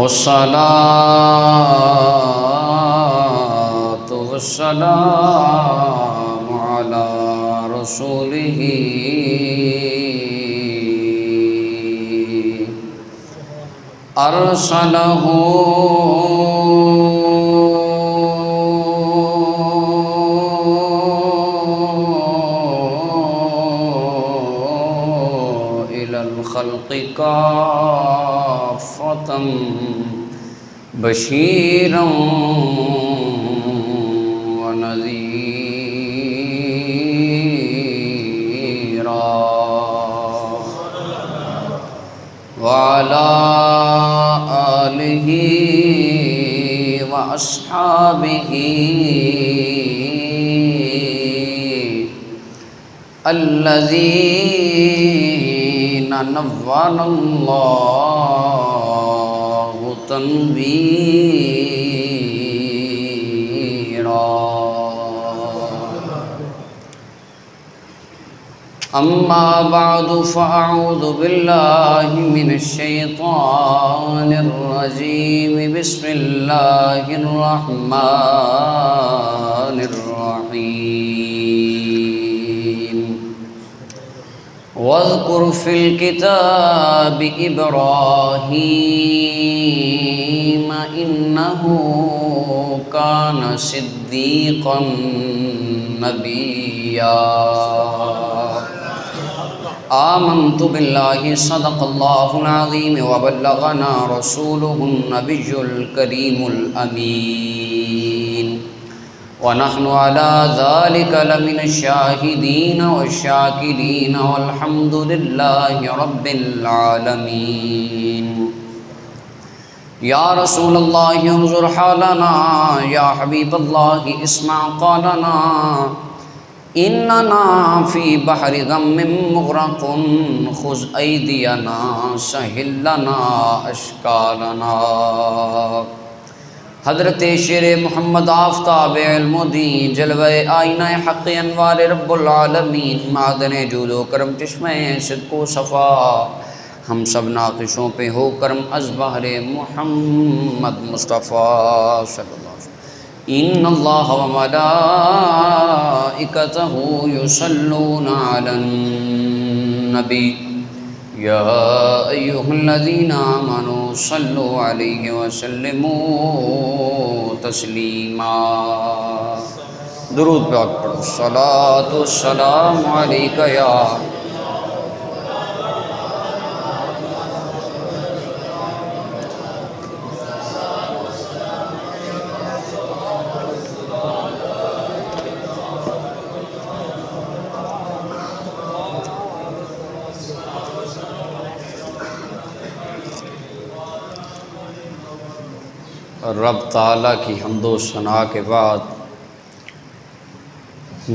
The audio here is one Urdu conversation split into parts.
والصلاة والسلام على رسوله أرسله إلى الخلق كافة بشيرا ونذيرا وعلى آله وأصحابه الذين نور الله تنويرا أما بعد فأعوذ بالله من الشيطان الرجيم بسم الله الرحمن الرحيم واذكر في الكتاب إبراهيم إنه كان صديقا نبيا آمنت بالله صدق الله العظيم وبلغنا رسوله النبي الكريم الأمين ونحن على ذلك لمن الشاهدين والشاكرين والحمد لله رب العالمين يا رسول الله انظر حالنا يا حبيب الله اسمع قالنا إننا في بحر غم مغرق خذ أيدينا سهل لنا أشكالنا حضرت شیر محمد آفتاب علم و دین جلوہ آئینہ حق انوار رب العالمین معدن جود و کرم چشمہ صدق و صفا ہم سب ناقشوں پہ ہو کرم از بحر محمد مصطفیٰ صلی اللہ علیہ وسلم ان اللہ و ملائکتہ یصلون علی النبی یا ایہا الذین آمنوا صلوا علیہ وسلموا تسلیما درود پاک پڑھو الصلاۃ والسلام علیک یا رب تعالیٰ کی حمد و ثنا کے بعد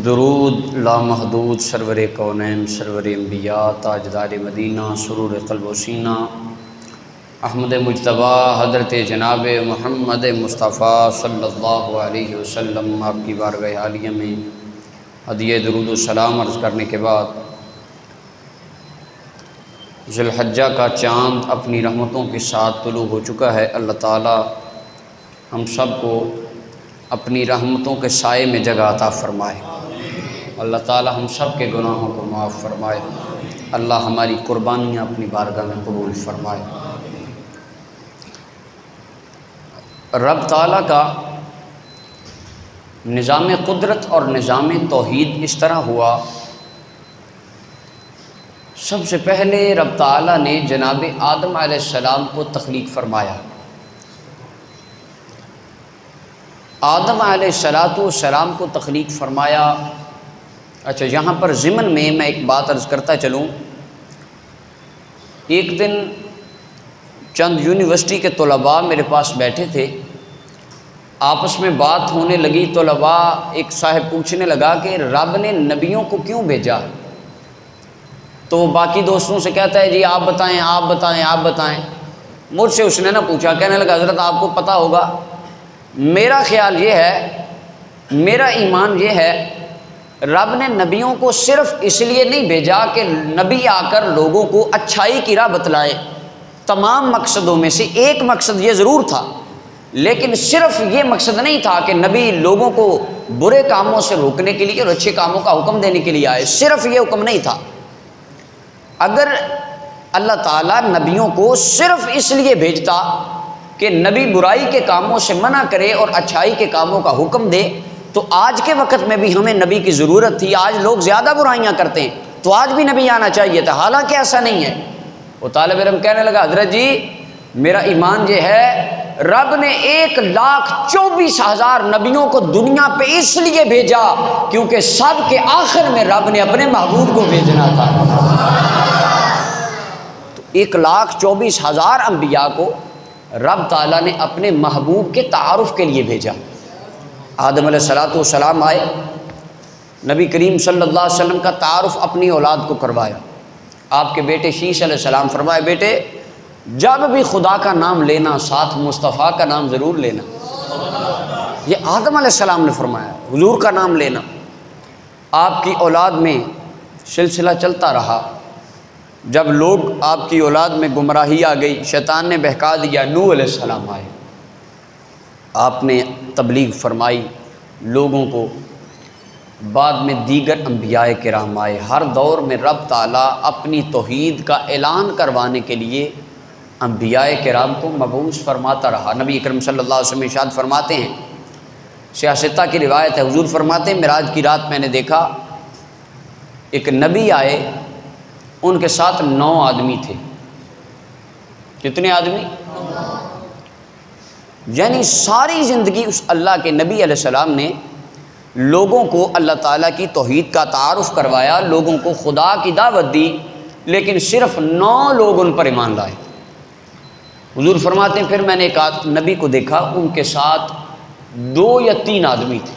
درود لامحدود سرور کونین سرور انبیاء تاجدار مدینہ سرور قلب و سینہ احمد مجتبیٰ حضرت جناب محمد مصطفیٰ صلی اللہ علیہ وسلم آپ کی بارگاہ عالیہ میں ہدیہ درود و سلام عرض کرنے کے بعد ذی الحجہ کا چاند اپنی رحمتوں کے ساتھ طلوع ہو چکا ہے۔ اللہ تعالیٰ ہم سب کو اپنی رحمتوں کے سائے میں جگہ عطا فرمائے۔ اللہ تعالی ہم سب کے گناہوں کو معاف فرمائے۔ اللہ ہماری قربانیاں اپنی بارگاہ میں قبول فرمائے۔ رب تعالیٰ کا نظام قدرت اور نظام توحید اس طرح ہوا، سب سے پہلے رب تعالیٰ نے جناب آدم علیہ السلام کو تخلیق فرمایا۔ آدم علیہ السلام کو تخلیق فرمایا۔ اچھا، یہاں پر ضمن میں ایک بات عرض کرتا چلوں۔ ایک دن چند یونیورسٹی کے طلباء میرے پاس بیٹھے تھے، آپس میں بات ہونے لگی۔ طلباء ایک صاحب پوچھنے لگا کہ رب نے نبیوں کو کیوں بھیجا؟ تو وہ باقی دوستوں سے کہتا ہے جی آپ بتائیں آپ بتائیں آپ بتائیں۔ مجھ سے اس نے نہ پوچھا، کہنے لگا حضرت آپ کو پتہ ہوگا، میرا خیال یہ ہے، میرا ایمان یہ ہے، رب نے نبیوں کو صرف اس لیے نہیں بھیجا کہ نبی آ کر لوگوں کو اچھائی کی راہ بتلائے، تمام مقصدوں میں سے ایک مقصد یہ ضرور تھا، لیکن صرف یہ مقصد نہیں تھا کہ نبی لوگوں کو برے کاموں سے روکنے کے لیے اور اچھے کاموں کا حکم دینے کے لیے آئے، صرف یہ حکم نہیں تھا۔ اگر اللہ تعالیٰ نبیوں کو صرف اس لیے بھیجتا کہ نبی برائی کے کاموں سے منع کرے اور اچھائی کے کاموں کا حکم دے، تو آج کے وقت میں بھی ہمیں نبی کی ضرورت تھی۔ آج لوگ زیادہ برائیاں کرتے ہیں تو آج بھی نبی آنا چاہیے تھا، حالانکہ ایسا نہیں ہے۔ وہ طالب علم کہنے لگا حضرت جی میرا ایمان یہ ہے رب نے 1,24,000 نبیوں کو دنیا پہ اس لیے بھیجا کیونکہ سب کے آخر میں رب نے اپنے محبوب کو بھیجنا تھا۔ تو 1,24,000 انبیاء کو رب تعالیٰ نے اپنے محبوب کے تعارف کے لیے بھیجا۔ آدم علیہ السلام آئے، نبی کریم صلی اللہ علیہ وسلم کا تعارف اپنی اولاد کو کروایا۔ آپ کے بیٹے شیش علیہ السلام فرمائے بیٹے جب بھی خدا کا نام لینا ساتھ مصطفیٰ کا نام ضرور لینا۔ یہ آدم علیہ السلام نے فرمایا، حضور کا نام لینا۔ آپ کی اولاد میں سلسلہ چلتا رہا، جب لوگ آپ کی اولاد میں گمراہی آ گئی، شیطان نے بہکا دیا، نوح علیہ السلام آئے، آپ نے تبلیغ فرمائی لوگوں کو، بعد میں دیگر انبیاء کرام آئے۔ ہر دور میں رب تعالیٰ اپنی توحید کا اعلان کروانے کے لیے انبیاء کرام کو مبعوث فرماتا رہا۔ نبی اکرم صلی اللہ علیہ وسلم ارشاد فرماتے ہیں، سیاستہ کی روایت ہے، حضور فرماتے ہیں معراج کی رات میں نے دیکھا ایک نبی آئے، ان کے ساتھ 9 آدمی تھے۔ کتنے آدمی؟ یعنی ساری زندگی اس اللہ کے نبی علیہ السلام نے لوگوں کو اللہ تعالیٰ کی توحید کا تعارف کروایا، لوگوں کو خدا کی دعوت دی، لیکن صرف 9 لوگ ان پر ایمان لائے۔ حضور فرماتے ہیں پھر میں نے ایک نبی کو دیکھا، ان کے ساتھ 2 یا 3 آدمی تھے۔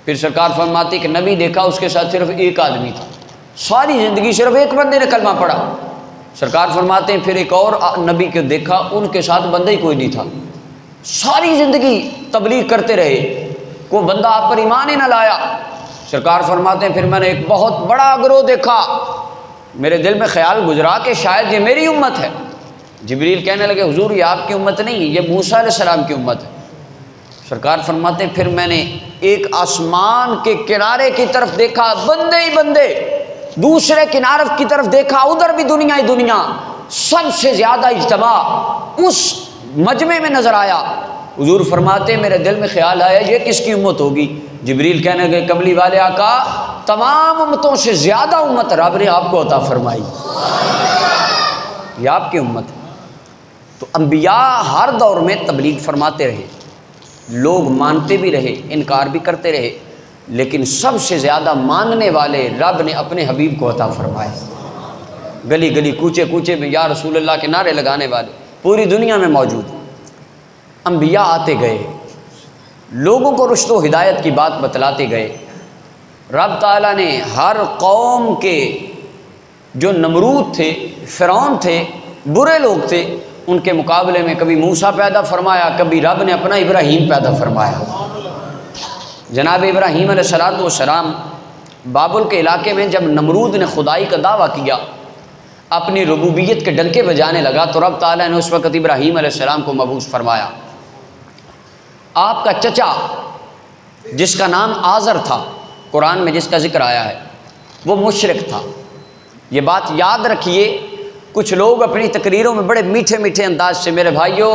پھر سرکار فرماتے کہ نبی دیکھا اس کے ساتھ صرف 1 آدمی تھا، ساری زندگی صرف ایک بندے نے کلمہ پڑھا۔ سرکار فرماتے ہیں پھر ایک اور نبی کو دیکھا، ان کے ساتھ بندہ ہی کوئی نہیں تھا، ساری زندگی تبلیغ کرتے رہے، کوئی بندہ آپ پر ایمان ہی نہ لایا۔ سرکار فرماتے ہیں پھر میں نے ایک بہت بڑا گروہ دیکھا، میرے دل میں خیال گزرا کہ شاید یہ میری امت ہے۔ جبریل کہنے لگے حضور یہ آپ کی امت نہیں، یہ موسیٰ علیہ السلام کی امت ہے۔ سرکار فرماتے ہیں پھر میں نے ایک آسمان کے کنارے کی طرف دیکھا، بندے ہی بندے، دوسرے کنارے کی طرف دیکھا، ادھر بھی دنیا ہی دنیا، سب سے زیادہ اجتماع اس مجمع میں نظر آیا۔ حضور فرماتے میرے دل میں خیال آیا یہ کس کی امت ہوگی؟ جبریل کہنے لگے کملی والے آقا تمام امتوں سے زیادہ امت رب نے آپ کو عطا فرمائی، یہ آپ کی امت ہے۔ تو انبیاء ہر دور میں تبلیغ فرماتے رہے، لوگ مانتے بھی رہے، انکار بھی کرتے رہے، لیکن سب سے زیادہ ماننے والے رب نے اپنے حبیب کو عطا فرمائے۔ گلی گلی کوچے کوچے میں یا رسول اللہ کے نعرے لگانے والے پوری دنیا میں موجود ہیں۔ انبیاء آتے گئے، لوگوں کو رشد و ہدایت کی بات بتلاتے گئے۔ رب تعالیٰ نے ہر قوم کے جو نمرود تھے، فرعون تھے، برے لوگ تھے، ان کے مقابلے میں کبھی موسیٰ پیدا فرمایا، کبھی رب نے اپنا ابراہیم پیدا فرمایا۔ جناب ابراہیم علیہ السلام بابل کے علاقے میں جب نمرود نے خدائی کا دعویٰ کیا، اپنی ربوبیت کے ڈنکے بجانے لگا، تو رب تعالیٰ نے اس وقت ابراہیم علیہ السلام کو مبعوث فرمایا۔ آپ کا چچا جس کا نام آزر تھا، قرآن میں جس کا ذکر آیا ہے، وہ مشرک تھا۔ یہ بات یاد رکھیے، کچھ لوگ اپنی تقریروں میں بڑے میٹھے میٹھے انداز سے، میرے بھائیوں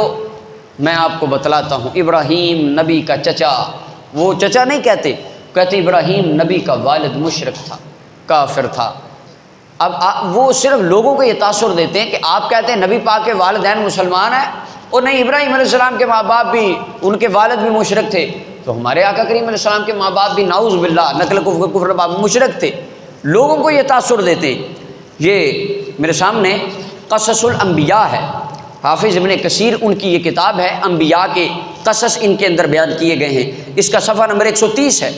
میں آپ کو بتلاتا ہوں، ابراہیم نبی کا چچا، وہ چچا نہیں کہتے ابراہیم نبی کا والد مشرک تھا، کافر تھا۔ اب وہ صرف لوگوں کو یہ تاثر دیتے ہیں کہ آپ کہتے ہیں نبی پاک کے والدین مسلمان ہیں، اور نہیں ابراہیم علیہ السلام کے ماں باپ بھی، ان کے والد بھی مشرک تھے، تو ہمارے آقا کریم علیہ السلام کے ماں باپ بھی نعوذ باللہ نقل کفر مشرک تھے۔ لوگوں کو یہ تاثر دیتے۔ یہ میرے سامنے قصص الانبیاء ہے، حافظ ابن کثیر ان کی یہ کتاب ہے، انبیاء کے قصص ان کے اندر بیان کیے گئے ہیں، اس کا صفحہ نمبر 130 ہے۔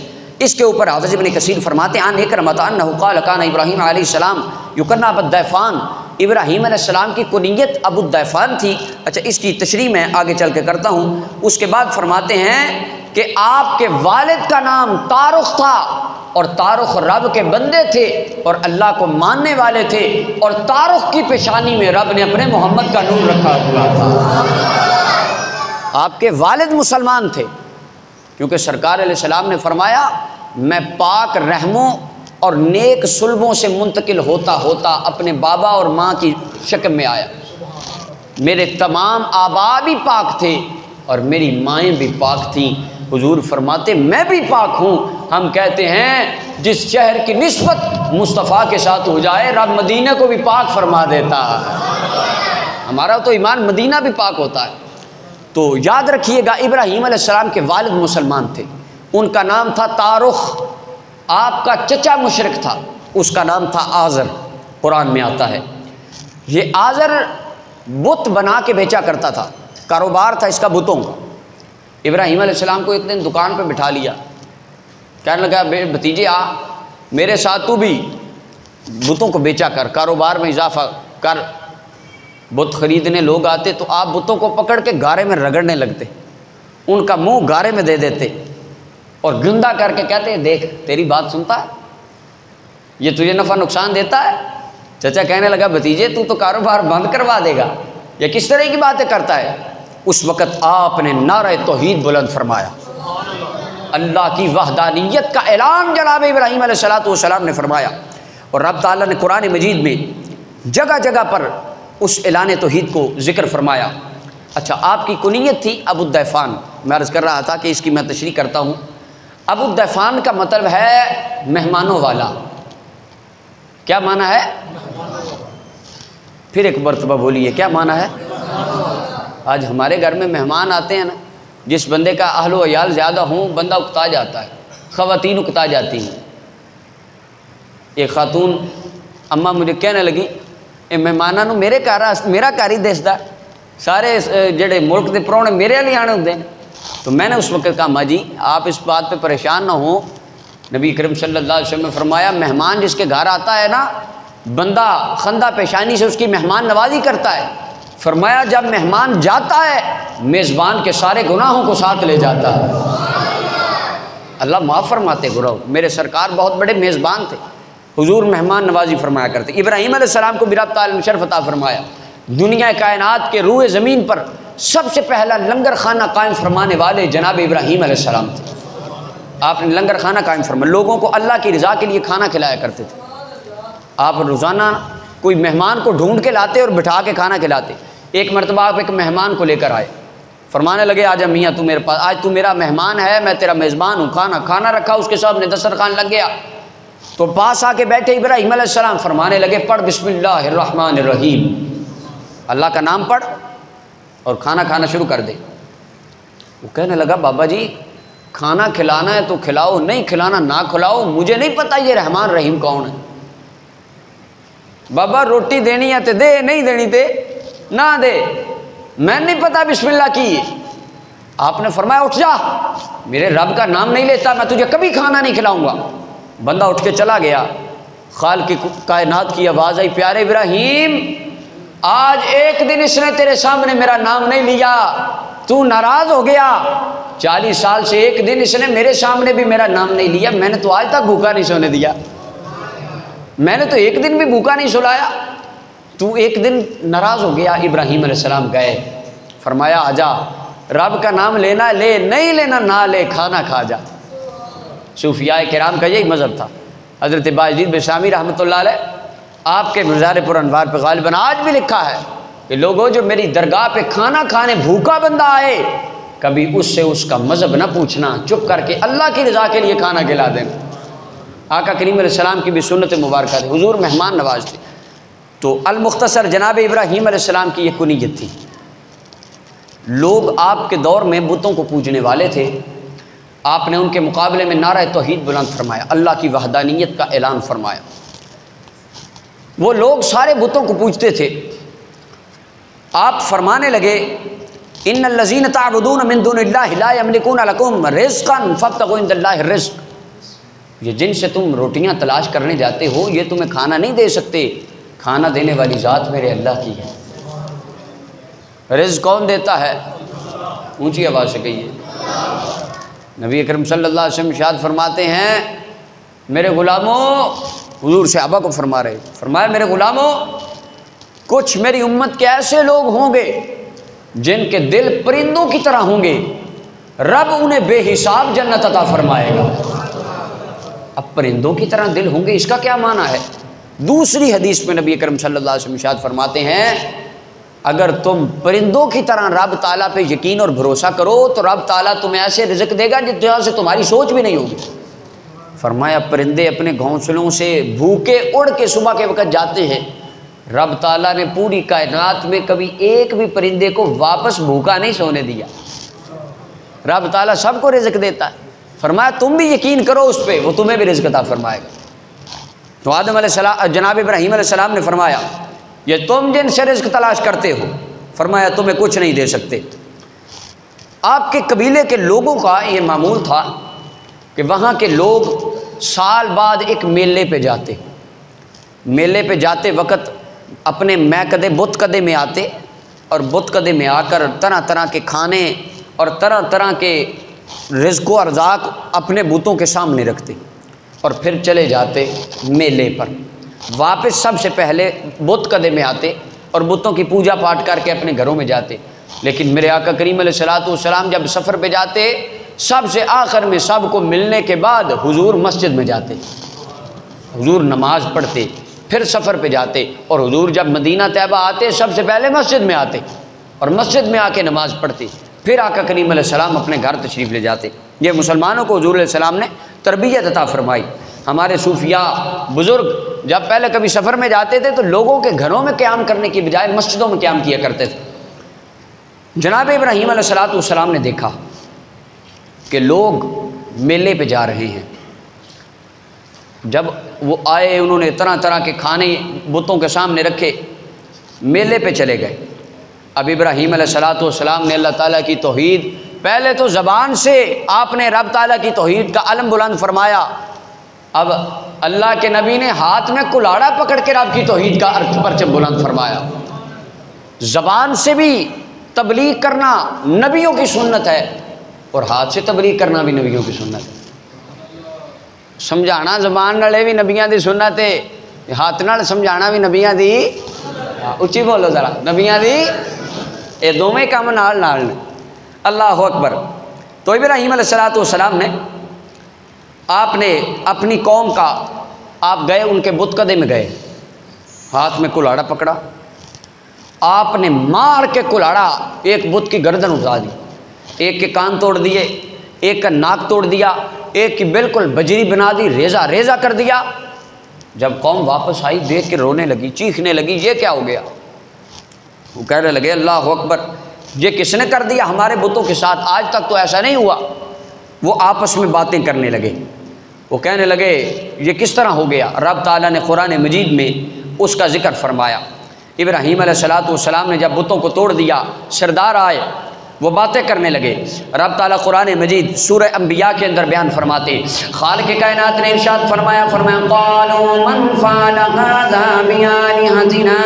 اس کے اوپر حافظ ابن کثیر فرماتے ہیں عن اکرمۃ انہ قال کان ابراہیم علیہ السلام یکنیٰ ابا الدیفان، ابراہیم علیہ السلام کی کنیت ابو الدیفان تھی۔ اچھا اس کی تشریح میں آگے چل کے کرتا ہوں۔ اس کے بعد فرماتے ہیں کہ آپ کے والد کا نام طارق تھا، اور تارخ رب کے بندے تھے اور اللہ کو ماننے والے تھے، اور تارخ کی پیشانی میں رب نے اپنے محمد کا نور رکھا ہوا تھا۔ آپ کے والد مسلمان تھے، کیونکہ سرکار علیہ السلام نے فرمایا میں پاک رحموں اور نیک سلبوں سے منتقل ہوتا ہوتا اپنے بابا اور ماں کی شکل میں آیا، میرے تمام آبا بھی پاک تھے اور میری مائیں بھی پاک تھیں۔ حضور فرماتے میں بھی پاک ہوں۔ ہم کہتے ہیں جس شہر کی نسبت مصطفیٰ کے ساتھ ہو جائے رب مدینہ کو بھی پاک فرما دیتا ہے۔ ہمارا تو ایمان مدینہ بھی پاک ہوتا ہے۔ تو یاد رکھیے گا ابراہیم علیہ السلام کے والد مسلمان تھے، ان کا نام تھا تارخ۔ آپ کا چچا مشرک تھا، اس کا نام تھا آزر، قرآن میں آتا ہے۔ یہ آزر بت بنا کے بیچا کرتا تھا، کاروبار تھا اس کا بتوں کا۔ ابراہیم علیہ السلام کو ایک دن دکان پہ بٹھا لیا، کہنے لگا بھتیجے آ میرے ساتھ تو بھی بتوں کو بیچا کر، کاروبار میں اضافہ کر۔ بت خریدنے لوگ آتے تو آپ بتوں کو پکڑ کے گارے میں رگڑنے لگتے، ان کا منہ گارے میں دے دیتے اور گندا کر کے کہتے دیکھ تیری بات سنتا ہے، یہ تجھے نفع نقصان دیتا ہے۔ چچا کہنے لگا بھتیجے تو کاروبار بند کروا دے گا، یا کس طرح کی باتیں کرتا ہے؟ اس وقت آپ نے نعرہ توحید بلند فرمایا، اللہ کی وحدانیت کا اعلان جناب ابراہیم علیہ السلام نے فرمایا، اور رب تعالیٰ نے قرآن مجید میں جگہ جگہ پر اس اعلان توحید کو ذکر فرمایا۔ اچھا، آپ کی کنیت تھی ابو الدیفان، میں عرض کر رہا تھا کہ اس کی میں تشریح کرتا ہوں۔ ابو الدیفان کا مطلب ہے مہمانوں والا۔ کیا معنی ہے؟ پھر ایک مرتبہ بولیے، کیا معنی ہے؟ آج ہمارے گھر میں مہمان آتے ہیں نا، جس بندے کا اہل و عیال زیادہ ہوں بندہ اکتا جاتا ہے، خواتین اکتا جاتی ہیں۔ ایک خاتون اماں مجھے کہنے لگی اے مہمانوں نو میرا گھر ہی دسدا، سارے جڑے ملک دے پراؤنے میرے لیے آنے ہوندے ہیں۔ تو میں نے اس وقت کہا ماں جی آپ اس بات پہ پریشان نہ ہوں، نبی کریم صلی اللہ علیہ وسلم نے فرمایا مہمان جس کے گھر آتا ہے نا، بندہ خندہ پیشانی سے اس کی مہمان نوازی کرتا ہے۔ فرمایا جب مہمان جاتا ہے میزبان کے سارے گناہوں کو ساتھ لے جاتا ہے۔ اللہ معاف فرماتے گناہ۔ میرے سرکار بہت بڑے میزبان تھے، حضور مہمان نوازی فرمایا کرتے۔ ابراہیم علیہ السلام کو بھی رب تعالیٰ نے شرف عطا فرمایا، دنیا کائنات کے روئے زمین پر سب سے پہلا لنگر خانہ قائم فرمانے والے جناب ابراہیم علیہ السلام تھے۔ آپ نے لنگر خانہ قائم فرمایا، لوگوں کو اللہ کی رضا کے لیے کھانا کھلایا کرتے تھے۔ آپ روزانہ کوئی مہمان کو ڈھونڈ کے لاتے اور بٹھا کے کھانا کھلاتے۔ ایک مرتبہ آپ ایک مہمان کو لے کر آئے، فرمانے لگے آجا میاں تو میرے پاس، آج تو میرا مہمان ہے، میں تیرا میزبان ہوں۔ کھانا رکھا اس کے سامنے، دسترخوان لگ گیا تو پاس آ کے بیٹھے ابراہیم علیہ السلام، فرمانے لگے پڑھ بسم اللہ الرحمن الرحیم، اللہ کا نام پڑھ اور کھانا کھانا شروع کر دے۔ وہ کہنے لگا بابا جی کھانا کھلانا ہے تو کھلاؤ، نہیں کھلانا نہ کھلاؤ، مجھے نہیں پتہ یہ رحمان رحیم کون ہے۔ بابا روٹی دینی ہے تو دے، نہیں دینی تے نہ دے، میں نہیں پتا بسم اللہ کی۔ آپ نے فرمایا اٹھ جا، میرے رب کا نام نہیں لیتا میں تجھے کبھی کھانا نہیں کھلاؤں گا۔ بندہ اٹھ کے چلا گیا، خالق کی کائنات کی آواز آئی پیارے ابراہیم آج ایک دن اس نے تیرے سامنے میرا نام نہیں لیا، تو ناراض ہو گیا۔ 40 سال سے ایک دن اس نے میرے سامنے بھی میرا نام نہیں لیا، میں نے تو آج تک بھوکا نہیں سونے دیا، میں نے تو ایک دن بھی بھوکا نہیں سلایا، تو ایک دن ناراض ہو گیا۔ ابراہیم علیہ السلام گئے، فرمایا آجا رب کا نام لینا لے، نہیں لینا نہ لے، کھانا کھا جا۔ صوفیاء کرام کا یہی مذہب تھا۔ حضرت باجید بسامی رحمۃ اللہ علیہ آپ کے مزار پر انوار پہ غالباً آج بھی لکھا ہے کہ لوگوں جو میری درگاہ پہ کھانا کھانے بھوکا بندہ آئے کبھی اس سے اس کا مذہب نہ پوچھنا، چپ کر کے اللہ کی رضا کے لیے کھانا کھلا دینا۔ آقا کریم علیہ السلام کی بھی سنت مبارکہ تھی، حضور مہمان نواز تھے۔ تو المختصر جناب ابراہیم علیہ السلام کی یہ کنیت تھی۔ لوگ آپ کے دور میں بتوں کو پوجنے والے تھے، آپ نے ان کے مقابلے میں نعرہ توحید بلند فرمایا، اللہ کی وحدانیت کا اعلان فرمایا۔ وہ لوگ سارے بتوں کو پوجتے تھے، آپ فرمانے لگے ان الذین تعبدون من دون اللہ لا یملکون لکم رزقا فابتغوا عند اللہ الرزق، یہ جن سے تم روٹیاں تلاش کرنے جاتے ہو یہ تمہیں کھانا نہیں دے سکتے، کھانا دینے والی ذات میرے اللہ کی ہے۔ رزق کون دیتا ہے؟ اونچی آواز سے کہیے۔ نبی اکرم صلی اللہ علیہ وسلم ارشاد فرماتے ہیں میرے غلاموں، حضور صحابہ کو فرما رہے، فرمایا میرے غلاموں، کچھ میری امت کے ایسے لوگ ہوں گے جن کے دل پرندوں کی طرح ہوں گے، رب انہیں بے حساب جنت عطا فرمائے گا۔ اب پرندوں کی طرح دل ہوں گے، اس کا کیا معنی ہے؟ دوسری حدیث میں نبی کریم صلی اللہ علیہ وسلم ارشاد فرماتے ہیں، اگر تم پرندوں کی طرح رب تعالیٰ پہ یقین اور بھروسہ کرو تو رب تعالیٰ تمہیں ایسے رزق دے گا جہاں سے تمہاری سوچ بھی نہیں ہوگی۔ فرمایا پرندے اپنے گھونسلوں سے بھوکے اڑ کے صبح کے وقت جاتے ہیں، رب تعالیٰ نے پوری کائنات میں کبھی ایک بھی پرندے کو واپس بھوکا نہیں سونے دیا۔ رب تعالیٰ سب کو رزق دیتا ہے۔ فرمایا تم بھی یقین کرو اس پہ، وہ تمہیں بھی رزق عطا فرمائے گا۔ تو آدم علیہ السلام، جناب ابراہیم علیہ السلام نے فرمایا یہ تم جن سے رزق تلاش کرتے ہو، فرمایا تمہیں کچھ نہیں دے سکتے۔ آپ کے قبیلے کے لوگوں کا یہ معمول تھا کہ وہاں کے لوگ سال بعد ایک میلے پہ جاتے، میلے پہ جاتے وقت اپنے میکدے بت کدے میں آتے، اور بت کدے میں آ کر طرح طرح کے کھانے اور طرح طرح کے رزق و ارزاق اپنے بتوں کے سامنے رکھتے، اور پھر چلے جاتے میلے پر۔ واپس سب سے پہلے بت کدے میں آتے اور بتوں کی پوجا پاٹ کر کے اپنے گھروں میں جاتے۔ لیکن میرے آقا کریم علیہ السلام جب سفر پہ جاتے، سب سے آخر میں سب کو ملنے کے بعد حضور مسجد میں جاتے، حضور نماز پڑھتے، پھر سفر پہ جاتے، اور حضور جب مدینہ طیبہ آتے سب سے پہلے مسجد میں آتے اور مسجد میں آ کے نماز پڑھتے، پھر آقا کریم علیہ السلام اپنے گھر تشریف لے جاتے۔ یہ مسلمانوں کو حضور علیہ السلام نے تربیت عطا فرمائی۔ ہمارے صوفیاء بزرگ جب پہلے کبھی سفر میں جاتے تھے تو لوگوں کے گھروں میں قیام کرنے کی بجائے مسجدوں میں قیام کیا کرتے تھے۔ جناب ابراہیم علیہ السلام نے دیکھا کہ لوگ میلے پہ جا رہے ہیں۔ جب وہ آئے، انہوں نے طرح طرح کے کھانے بتوں کے سامنے رکھے، میلے پہ چلے گئے۔ اب ابراہیم علیہ السلام نے اللہ تعالیٰ کی توحید، پہلے تو زبان سے آپ نے رب تعالیٰ کی توحید کا علم بلند فرمایا، اب اللہ کے نبی نے ہاتھ میں کلاڑا پکڑ کے رب کی توحید کا پرچم بلند فرمایا۔ زبان سے بھی تبلیغ کرنا نبیوں کی سنت ہے، اور ہاتھ سے تبلیغ کرنا بھی نبیوں کی سنت ہے۔ سمجھانا زبان نالے بھی نبیاں دی سنت ہے، ہاتھ نال سمجھانا بھی نبیاں دی، اچھی بولو ذرا، نبیاں دی یہ دونوں کام نال نال نے۔ اللہ اکبر۔ تو ابراہیم علیہ السلام نے آپ نے اپنی قوم کا، آپ گئے ان کے بت کدے میں گئے، ہاتھ میں کلاڑا پکڑا، آپ نے مار کے کلاڑا ایک بت کی گردن اتار دی، ایک کے کان توڑ دیے، ایک کا ناک توڑ دیا، ایک کی بالکل بجری بنا دی، ریزہ ریزہ کر دیا۔ جب قوم واپس آئی دیکھ کے رونے لگی، چیخنے لگی، یہ کیا ہو گیا؟ وہ کہنے لگے اللہ اکبر، یہ کس نے کر دیا ہمارے بتوں کے ساتھ؟ آج تک تو ایسا نہیں ہوا۔ وہ آپس میں باتیں کرنے لگے، وہ کہنے لگے یہ کس طرح ہو گیا؟ رب تعالیٰ نے قرآن مجید میں اس کا ذکر فرمایا۔ ابراہیم علیہ السلام نے جب بتوں کو توڑ دیا، سردار آئے، وہ باتیں کرنے لگے۔ رب تعالیٰ قرآن مجید سورہ انبیاء کے اندر بیان فرماتے، خالق کائنات نے ارشاد فرمایا قالوا من فعل هذا بآلهتنا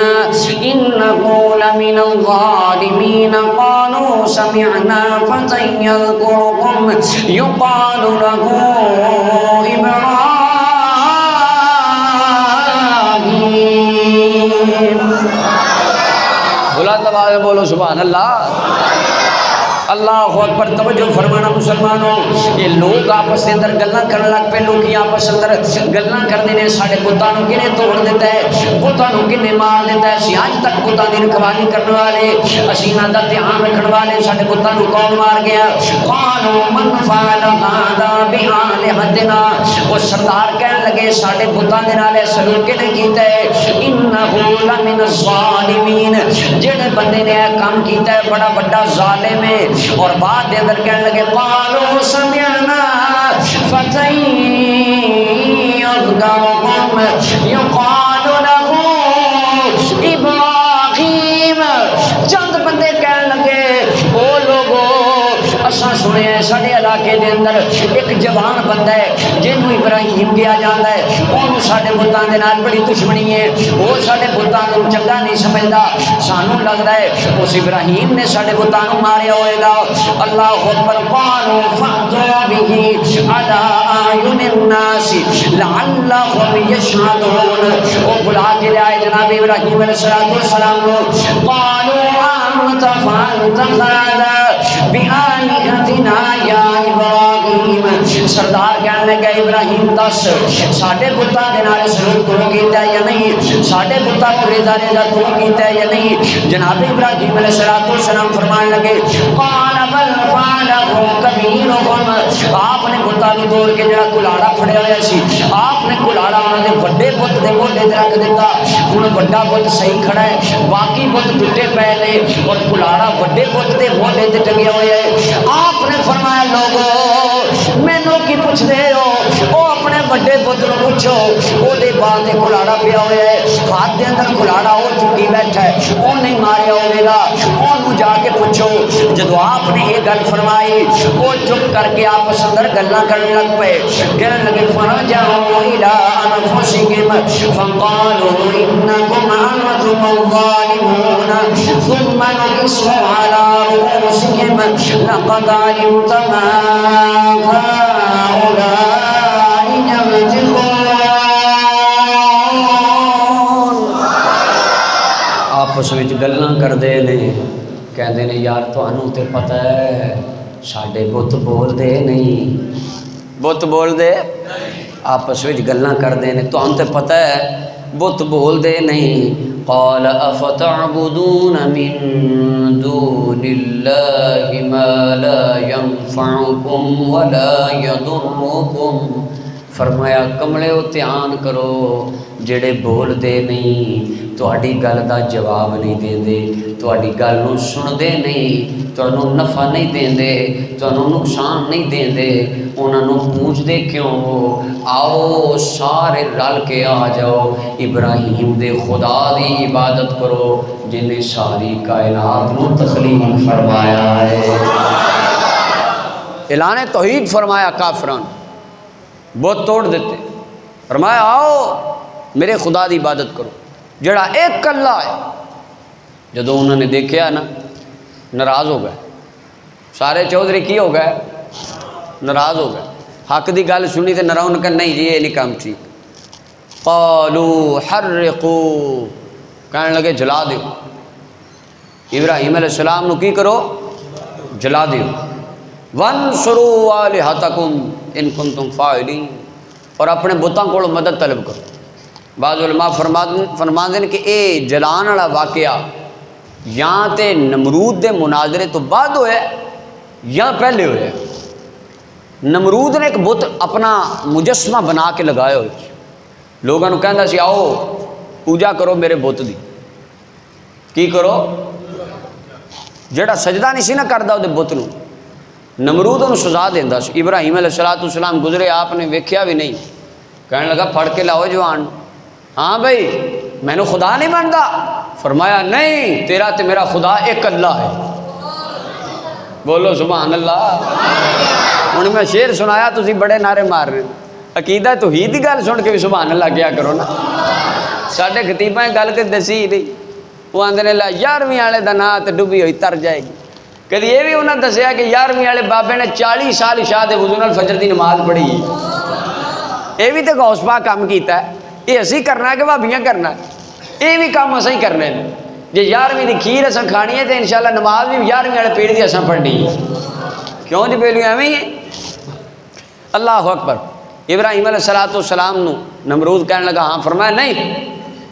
إنه لمن الظالمين قالوا سمعنا فتى يذكرهم يقال له إبراهيم۔ بلند آواز میں بولو سبحان اللہ۔ اللہ اکبر۔ توجہ فرمانا مسلمانوں، یہ لوگ آپس کے اندر گلاں کرن لگ پے، لوگ آپس اندر گلاں کردے نے ساڈے بتاں نوں کنے توڑ دیتا ہے، بتاں نوں کنے مار دیتا ہے، اسی اج تک بتاں دی رکھوالی کرن والے، اسی انہاں دا دھیان رکھن والے، ساڈے بتاں نوں کون مار گیا؟ قالوا من فعل هذا بآلهتنا، وہ سردار کہن لگے ساڈے بتاں دے نال سلوک کنے کیتا ہے؟ انه لمن الظالمین، جڑے بندے نے یہ کام کیتا ہے بڑا بڑا ظالم ہے۔ اور بعد دے اندر کہنے لگے قالوا سمعنا فتى يذكرهم يقال له ابراہیم۔ چند بندے کہنے لگے او لوگو، اساں سنے ساڈے علاقے دے اندر ایک جوان بندہ ہے جنوں ابراہیم کہا جاندا ہے، انہوں ساڈے بتاں دے نال بڑی دشمنی ہے، وہ ساڈے بتاں نوں چنگا نہیں سمجھدا، سانوں لگدا ہے اس ابراہیم نے ساڈے بتاں نوں ماریا ہوئے گا۔ اللہ اکبر، قالوا فأتوا به على أعين الناس لعلهم يشهدون۔ وہ بلا کے لے آئے جناب ابراہیم علیہ السلام کو، قالوا أنت فعلت هذا بآلهتنا یا ابراہیم۔ سردار کہنے لگا ابراہیم دس ساڈے بتاں دے نال سلوک تو کیتا ہے یا نہیں، ساڈے بتاں کو ریزا ریزا تو کیتا ہے یا نہیں؟ جناب ابراہیم علیہ السلام فرمانے لگے، قال بل فعله كبيرهم، آپ نے بتاں نوں توڑ کے جڑا کلاڑا پھڑیا ہوا سی، آپ نے کلاڑا انہاں دے وڈے بت دے موڈے تے رکھ دیتا، ہن وڈا بت صحیح کھڑا ہے، باقی بت ٹوٹے پے نے اور کلاڑا وڈے بت دے موڈے تے ٹنگیا ہوا ہے۔ آپ نے فرمایا لوگو مینوں کی پوچھ دے ہو، او اپنے وڈے بت نوں پوچھو، او دے بعد کلاڑا پیا ہوا ہے، ہاتھ دے اندر کلاڑا او چکی بیٹھا ہے، او نہیں ماریا ہوئے گا، اونوں جا کے پوچھو۔ جدو آپ نے یہ گل فرمائی وہ چپ کر کے آپس اندر گلاں کرنے لگ پے، کہنے لگے فرجعوا الى انفسهم فقالوا انکم انتم الظالمون ثم نكسوا على رؤوسهم لقد علمت ما هؤلاء يبتغون۔ آپس وچ گلاں کردے نے، کہندے نے یار تانوں تے پتہ ہے ساڈے بت بول دے نہیں، بت بول دے آپس وچ گلاں کردے نے، تانوں تے پتہ ہے بت بول دے نہیں۔ قال افتعبدون من دون اللہ ما لا ينفعكم ولا يضركم۔ فرمایا کملے ہو دھیان کرو، جڑے بول دے نہیں تہاڈی گل دا جواب نہیں دیندے، تہاڈی گل نوں سن دے نہیں، تانوں نفع نہیں دیندے، تانوں نقصان نہیں دیندے، انہاں نوں پوچھ دے کیوں ہو؟ آؤ سارے رل کے آ جاؤ ابراہیم دے خدا دی عبادت کرو جن نے ساری کائنات نوں تخلیق فرمایا ہے۔ اعلان توحید فرمایا کافران، بت توڑ دیتے، فرمایا آؤ میرے خدا دی عبادت کرو جڑا ایک اللہ ہے۔ جدو انہوں نے دیکھیا نا ناراض ہو گئے، سارے چودھری کی ہو گئے؟ ناراض ہو گئے، حق دی گل سنی تے ناراض کہ نہیں جی یہ نہیں کام ٹھیک۔ قالوا حرقوا، کہنے لگے جلا دیو، ابراہیم علیہ السلام نو کی کرو؟ جلا دیو۔ وانصروا آلہتکم ان کنتم فاعلین، اور اپنے بتاں کو مدد طلب کرو۔ بعض علماء فرماندے ہیں کہ اے جلان والا واقعہ یا تے نمرود دے مناظرے تو بعد ہوئے یا پہلے ہوئے۔ نمرود نے ایک بت اپنا مجسمہ بنا کے لگایا ہوئے، لوگوں نے کہندا سی آؤ پوجا کرو میرے بت دی، کی کرو؟ جڑا سجدہ نہیں سی نہ کردا او دے بت نو، نمرود انہوں سزا دیندا سی۔ ابراہیم علیہ السلام گزرے، آپ نے ویکھیا بھی نہیں، کہنے لگا پھڑ کے لاؤ جوان، ہاں بھائی میں نے خدا نہیں مانتا؟ فرمایا نہیں، تیرا تے میرا خدا ایک اللہ ہے۔ بولو سبحان اللہ۔ ہن میں شعر سنایا تسی بڑے نعرے مار رہے، عقیدہ توحید دی گل سن کے بھی سبحان اللہ کیا کرو نا۔ ساڈے خطیباں گل تے دسی ہی نہیں، وہ آندے نے 11ویں والے دا ناں تے ڈبی ہوئی تر جائے گی۔ کدی یہ بھی انہوں نے دسیا کہ 11ویں والے بابے نے 40 سال عشاء دے وضو نال فجر دی نماز پڑھی، یہ بھی تو غوث پاک کام کیتا ہے۔ یہ اسی کرنا ہے کہ بھابیاں کرنا ہے؟ یہ بھی کام اسی کرنے ہیں۔ جی 11ویں دی کھیر اساں کھانی ہے تو انشاءاللہ نماز بھی 11ویں والے پیڑ دی اساں پڑھنی ہے، کیوں جی پہلو ایویں ہی ہے؟ اللہ اکبر۔ ابراہیم علیہ السلام نو نمرود کہنے لگا ہاں، فرمایا نہیں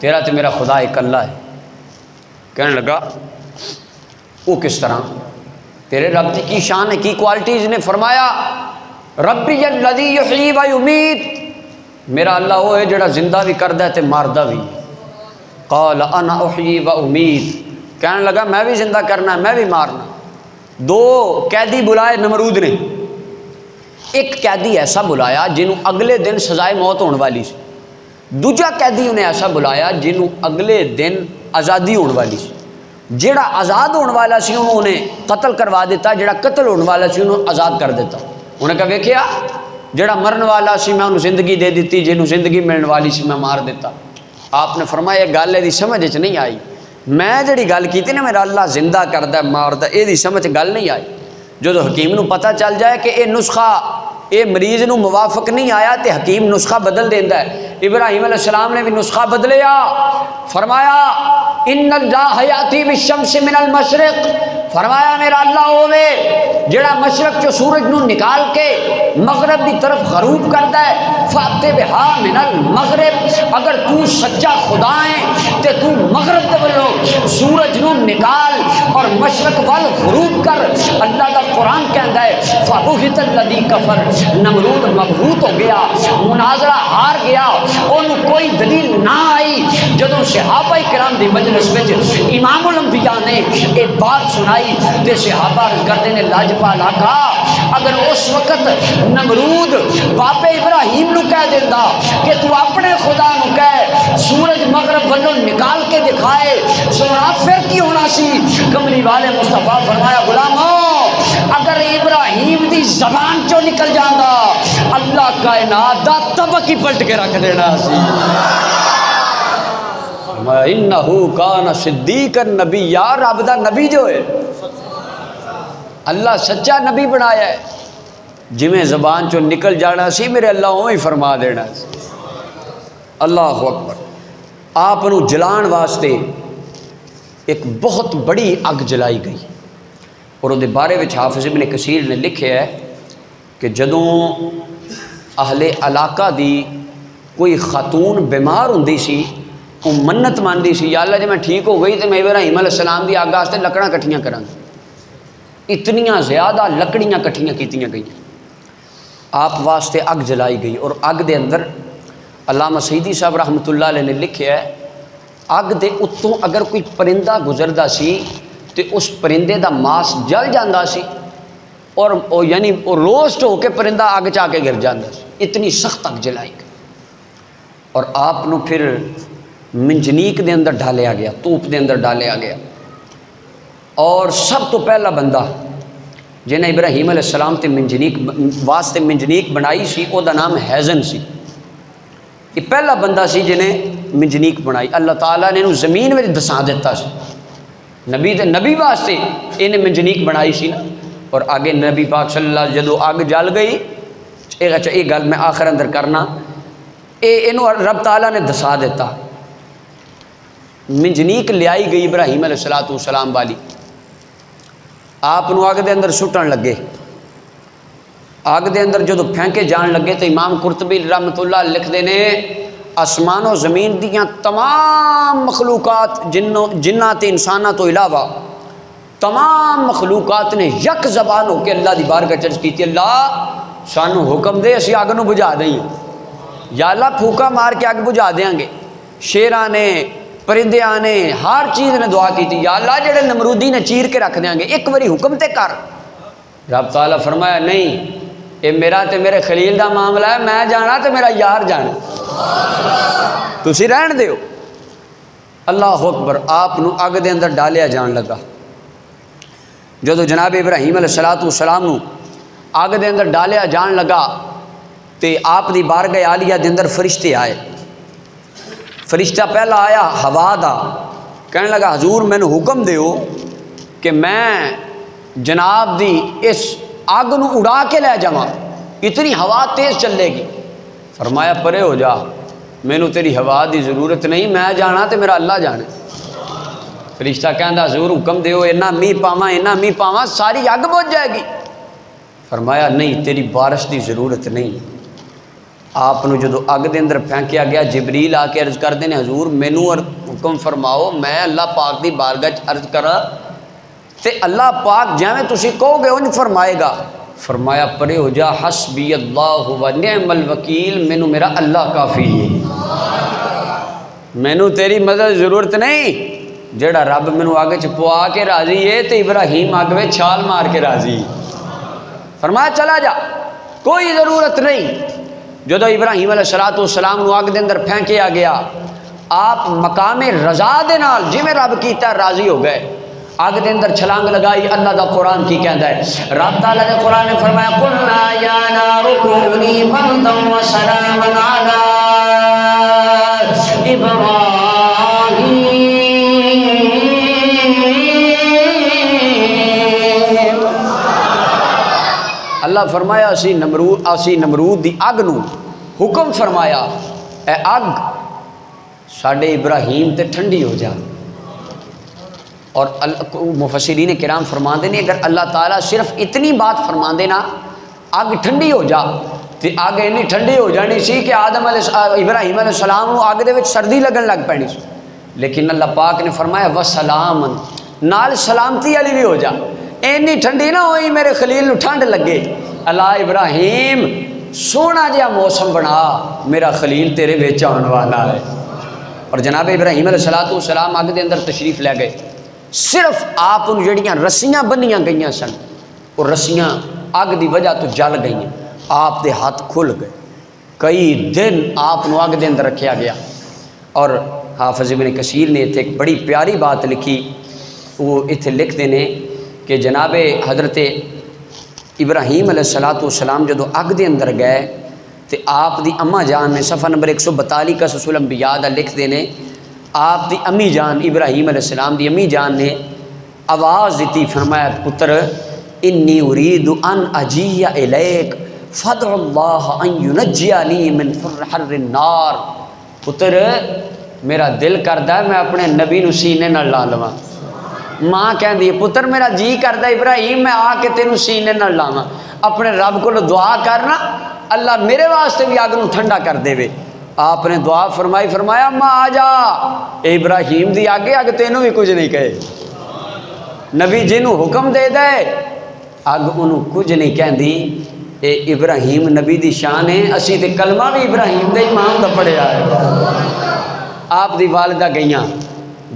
تیرا تو میرا خدا ایک اللہ ہے۔ کہنے لگا وہ کس طرح؟ تیرے رب کی شان ہے، کی کوالٹیز نے؟ فرمایا ربی الذی یحیی و یمیت، میرا اللہ وہ ہے جڑا زندہ بھی کردہ ہے تے ماردہ بھی۔ قال انا احیی و امید، کہنے لگا میں بھی زندہ کرنا ہے میں بھی مارنا۔ دو قیدی بلائے نمرود نے، ایک قیدی ایسا بلایا جنہوں اگلے دن سزائے موت ہونے والی سی، دوجا قیدی انہیں ایسا بلایا جنہوں اگلے دن آزادی ہونے والی سی۔ جڑا آزاد ہونے والا سی انہیں قتل کروا دیتا، جڑا قتل ہونے والا سی انہوں آزاد کر دیتا۔ انہیں کہا ویکھیا جڑا مرن والا سی میں انہوں زندگی دے دیتی، جنہوں زندگی ملن والی سی میں مار دیتا۔ آپ نے فرمایا گل یہ سمجھ نہیں آئی، میں جڑی گل کی نا میرا اللہ زندہ کردہ ماردہ، یہ سمجھ گل نہیں آئی۔ جو حکیم نو پتہ چل جائے کہ یہ نسخہ یہ مریض نو موافق نہیں آیا تو حکیم نسخہ بدل دینا ہے۔ ابراہیم علیہ السلام نے بھی نسخہ بدلیا، فرمایا ان اللہ یاتی بالشمس من المشرق، فرمایا میرا اللہ ہوے جڑا مشرق چو سورج نو نکال کے مغرب دی طرف غروب کرتا ہے، فاتے بہا من المغرب، اگر تو سچا خدا ہے تے تو مغرب دے ولو سورج نو نکال اور مشرق وال غروب کر۔ اللہ دا قرآن کہندا ہے فبہت الذی کفر، نمرود مبہوت ہو گیا، مناظرہ ہار گیا، انہوں کوئی دلیل نہ آئی۔ جدوں صحابہ کرام دی مجلس وچ امام الانبیاء نے ایک بات سنائی تے صحابہ عرض کرتے نے لاجپال آقا اگر اس وقت نمرود باپ ابراہیم نو کہہ دیتا کہ تو اپنے خدا نو کہہ سورج مغرب والوں نکال کے دکھائے سونا پھر کی ہونا سی؟ کملی والے مصطفیٰ فرمایا غلاموں اگر ابراہیم دی زبان چو نکل جانا اللہ کائنات دا طبق ہی پلٹ کے رکھ دینا سی۔ انہو کان صدیق النبی، یا رب دا نبی جو ہے اللہ سچا نبی بنایا ہے، جویں زبان چو نکل جانا سی میرے اللہ وہی فرما دینا سی۔ اللہ اکبر۔ آپ نو جلان واسطے ایک بہت بڑی اگ جلائی گئی، اور وہ بارے وچ حافظ ابن کثیر نے لکھے ہے کہ جدوں اہل علاقہ دی کوئی خاتون بیمار ہوندی سی وہ منت ماندی سی یا اللہ جی میں ٹھیک ہو گئی تو میں ابراہیم علیہ السلام دی اگ واسطے لکڑاں کٹھیاں کراں، اتنیاں زیادہ لکڑیاں کٹھیاں کیتیاں گئی، آپ واسطے اگ جلائی گئی، اور اگ دے اندر علامہ سیدی صاحب رحمۃ اللہ علیہ نے لکھیا ہے اگ دے اتوں اگر کوئی پرندہ گزردا سی تو اس پرندے دا ماس جل جاندہ سی اور یعنی روسٹ ہو کے پرندہ اگ چاہ کے گر جاندہ سی، اتنی سخت اگ جلائی گئی۔ اور آپ نو پھر منجنیک دے اندر ڈالیا گیا، توپ دے اندر ڈالیا گیا، اور سب تو پہلا بندہ جنہیں ابراہیم علیہ السلام تے منجنیک واسطے منجنیک بنائی سی او دا نام حیزن سی، یہ پہلا بندہ سی جنہیں منجنیک بنائی۔ اللہ تعالیٰ نے انہوں زمین میں دسا دیتا سی، نبی واسطے انہیں منجنیک بنائی سی نا، اور آگے نبی پاک صلی اللہ علیہ وسلم جدو آگ جل گئی، اچھا یہ گل میں آخر اندر کرنا، انہوں رب تعالیٰ نے دسا دیتا، منجنیک لے آئی گئی ابراہیم علیہ السلام والی، آپ نو آگ دے اندر سٹن لگے، آگ دے اندر جدو پھینکے جان لگے تو امام قرطبی رحمۃ اللہ لکھ دینے آسمان و زمین دیاں تمام مخلوقات جنات انسانات تو علاوہ تمام مخلوقات نے یک زبان ہو کے اللہ دی بارگاہ چرچ کی تھی، اللہ سانو حکم دے اسی آگ نو بجھا دیں، یا اللہ پھوکا مار کے آگ بجھا دیاں گے۔ شیراں نے پرندیاں نے ہر چیز نے دعا کی تھی، یا اللہ جڑے نمرودی نے چیر کے رکھ دیاں گے ایک وری حکم تے کر۔ رب تعالیٰ فرمایا نہیں یہ میرا تے میرے خلیل دا معاملہ ہے، میں جانا تے میرا یار جانا، تسی رہن دیو۔ اللہ اکبر۔ آپ نو اگ دے اندر ڈالیا جان لگا، جدو جناب ابراہیم علیہ السلام نو اگ دے اندر ڈالیا جان لگا تے آپ دی بارگاہ عالیہ دے اندر فرشتے آئے۔ فرشتہ پہلا آیا ہوا دا، کہنے لگا حضور میں نے حکم دیو کہ میں جناب دی اس آگ نو اڑا کے لے جاواں، اتنی ہوا تیز چلے گی۔ فرمایا پرے ہو جا، میں نو تیری ہوا دی ضرورت نہیں، میں جانا تے میرا اللہ جانے۔ فرشتہ کہندا حضور حکم دیو اینا می پاواں ساری اگ بجھ جائے گی۔ فرمایا نہیں تیری بارش دی ضرورت نہیں۔ آپ نو جدو اگ دے اندر پھینکیا گیا جبریل آ کے عرض کر دینے حضور مینوں حکم فرماؤ میں اللہ پاک دی بارگاہ عرض کرا تے اللہ پاک جویں تسی کہو گے انج فرمائے گا۔ فرمایا پرے ہو جا، حسبی اللہ و نعم الوکیل، مینوں میرا اللہ کافی ہے، مینوں تیری مدد ضرورت نہیں۔ جڑا رب مینوں اگ چ پوا کے راضی ہے تے ابراہیم اگ وچ چھال مار کے راضی۔ فرمایا چلا جا، کوئی ضرورت نہیں۔ جدو ابراہیم علیہ السلام نو اگ دے اندر پھینکیا گیا، آپ مقام رضا دے نال جویں رب کیتا راضی ہو گئے۔ آگ دے اندر چھلانگ لگائی. اللہ دا قرآن کی کہندا ہے؟ رب تعالیٰ نے قرآن نے فرمایا قُلْنَا يَا نَارُ كُونِي بَرْدًا وَسَلَامًا عَلَىٰ إِبْرَاہِيمَ. اللہ فرمایا اسی نمرود دی اگ نو حکم فرمایا اے اگ ساڈے ابراہیم تے ٹھنڈی ہو جا. اور مفسرین کرام فرماندے نے اگر اللہ تعالیٰ صرف اتنی بات فرماندے نا اگ ٹھنڈی ہو جا تو اگ اینی ٹھنڈی ہو جانی سی کہ ابراہیم علیہ السلام کو اگ دے وچ سردی لگن لگ پینی سی. لیکن اللہ پاک نے فرمایا وسلامن نال سلامتی والی بھی ہو جا. اینی ٹھنڈی نہ ہوئی میرے خلیل نو ٹھنڈ لگے. اللہ ابراہیم سونا جہا موسم بنا میرا خلیل تیرے وچ آن والا ہے. اور جناب ابراہیم علیہ السلام اگ دے اندر تشریف لے گئے. صرف آپ ان جڑیاں رسیاں بنیاں گئیاں سن اور رسیاں اگ دی وجہ تو جل گئیں. آپ دے ہاتھ کھل گئے. کئی دن آپ نو اگ دے اندر رکھیا گیا. اور حافظ ابن کثیر نے اتنے ایک بڑی پیاری بات لکھی. وہ اتنے لکھتے ہیں کہ جناب حضرت ابراہیم علیہ السلام جدو اگ دے اندر گئے تو آپ دی اماں جان نے صفحہ نمبر 142 کا قصص الانبیاء دا لکھتے ہیں آپ دی امی جان ابراہیم علیہ السلام دی امی جان نے آواز دیتی فرمایا پتر انی ارید ان اجیء الیک فادع اللہ ان ینجینی من حر النار. پتر میرا دل کردا ہے میں اپنے نبی نو سینے نال لا لواں. ماں کہندی ہے پتر میرا جی کردا ابراہیم میں آ کے تینوں سینے نال لاواں. اپنے رب کو دعا کرنا اللہ میرے واسطے بھی اگ نو ٹھنڈا کر دے. آپ نے دعا فرمائی فرمایا ماں آ جا. ابراہیم دی آگے اگ تینوں بھی کچھ نہیں کہے. نبی جنوں حکم دے دے اگ انہوں کچھ نہیں کہندی. اے ابراہیم نبی دی شان ہے. اسی تے کلمہ بھی ابراہیم دے امام دا پڑھیا ہے. آپ دی والدہ گئیاں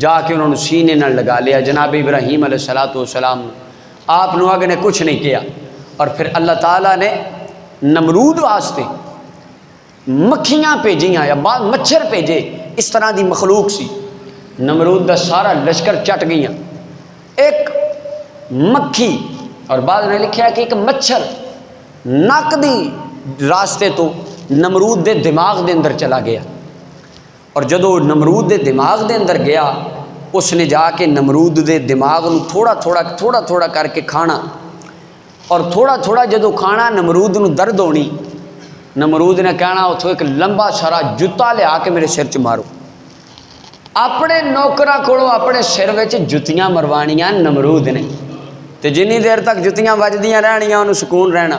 جا کے انہوں نے سینے نہ لگا لیا جناب ابراہیم علیہ السلام. آپ نو اگ نے کچھ نہیں کیا. اور پھر اللہ تعالیٰ نے نمرود واسطے مکھیاں بھیجیاں یا بعض مچھر بھیجے. اس طرح دی مخلوق سی. نمرود دا سارا لشکر چٹ گئیاں. ایک مکھی اور بعض نے لکھا کہ ایک مچھر نک دی راستے تو نمرود دے دماغ دے اندر چلا گیا. اور جدو نمرود دے دماغ دے اندر گیا اس نے جا کے نمرود دے دماغ نو تھوڑا تھوڑا کر کے کھانا. اور تھوڑا جدو کھانا نمرود نو درد ہونی. نمرود نے کہنا اتھو ایک لمبا سارا جتا لیا کے میرے سر چ مارو. اپنے نوکراں کولوں اپنے سر وچ جتیاں مروانیاں نمرود نے. تے جنی دیر تک جتیاں وجدیاں رہنیاں انہوں سکون رہنا.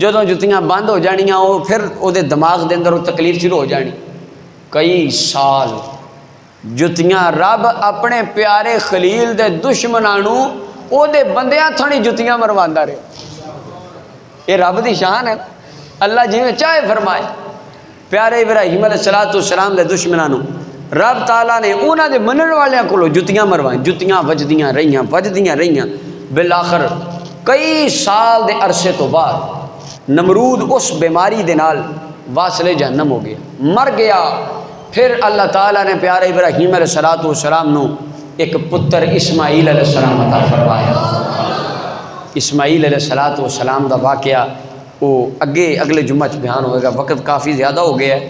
جدوں جتیاں بند ہو جانیاں وہ پھر وہ دے دماغ دے اندر وہ تکلیف شروع ہو جانی. کئی سال جتیاں رب اپنے پیارے خلیل دے دشمنانوں او دے بندیاں تھوڑی جتیاں مرواندا رہے. یہ رب دی شان ہے. اللہ جی میں چاہے فرمائے. پیارے ابراہیم علیہ السلام دے دشمنانوں رب تعالیٰ نے انہاں دے منن والیاں کولو جتیاں مروائیں. جتیاں وجدیاں رہیاں. بالآخر کئی سال دے عرصے تو بعد نمرود اس بیماری دے نال واصل جہنم ہو گیا مر گیا. پھر اللہ تعالیٰ نے پیارے ابراہیم علیہ السلام نو ایک پتر اسماعیل علیہ السلام عطا فرمایا. اسماعیل علیہ السلام دا واقعہ وہ اگلے جمعہ بیان ہوئے گا. وقت کافی زیادہ ہو گیا ہے.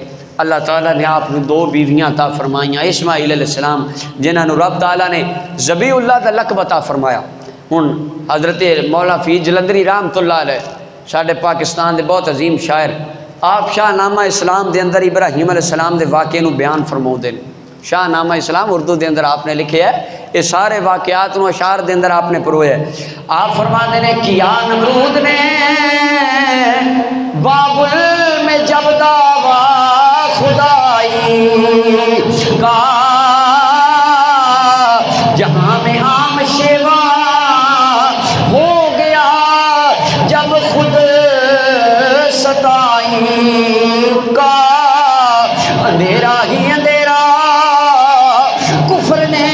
اللہ تعالیٰ نے آپ نے 2 بیویاں عطا فرمائیاں اسماعیل علیہ السلام جنہاں نو رب تعالیٰ نے ذبیح اللہ دا لقب عطا فرمایا. ہن حضرت مولا فیض جلندری رحمۃ اللہ علیہ ساڈے پاکستان دے بہت عظیم شاعر آپ شاہ نامہ اسلام دے اندر ابراہیم علیہ السلام دے واقعے نو بیان فرماؤندے نے. شاہ نامہ اسلام اردو دے اندر آپ نے لکھے ہے. یہ سارے واقعات نو اشعار دے اندر آپ نے پروئے ہے. آپ فرماندے نے کیا نمرود نے بابل میں جب دعویٰ خدائی کا جہاں میں عام شیوا ہو گیا جب خود ستائی کا اندھیرا ہی اندھیرا کفر نے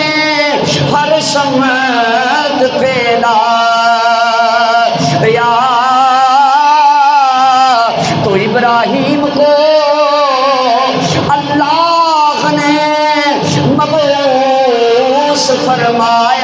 ہر سمت پھیلا یا تو ابراہیم کو اللہ نے مبعوث فرمایا.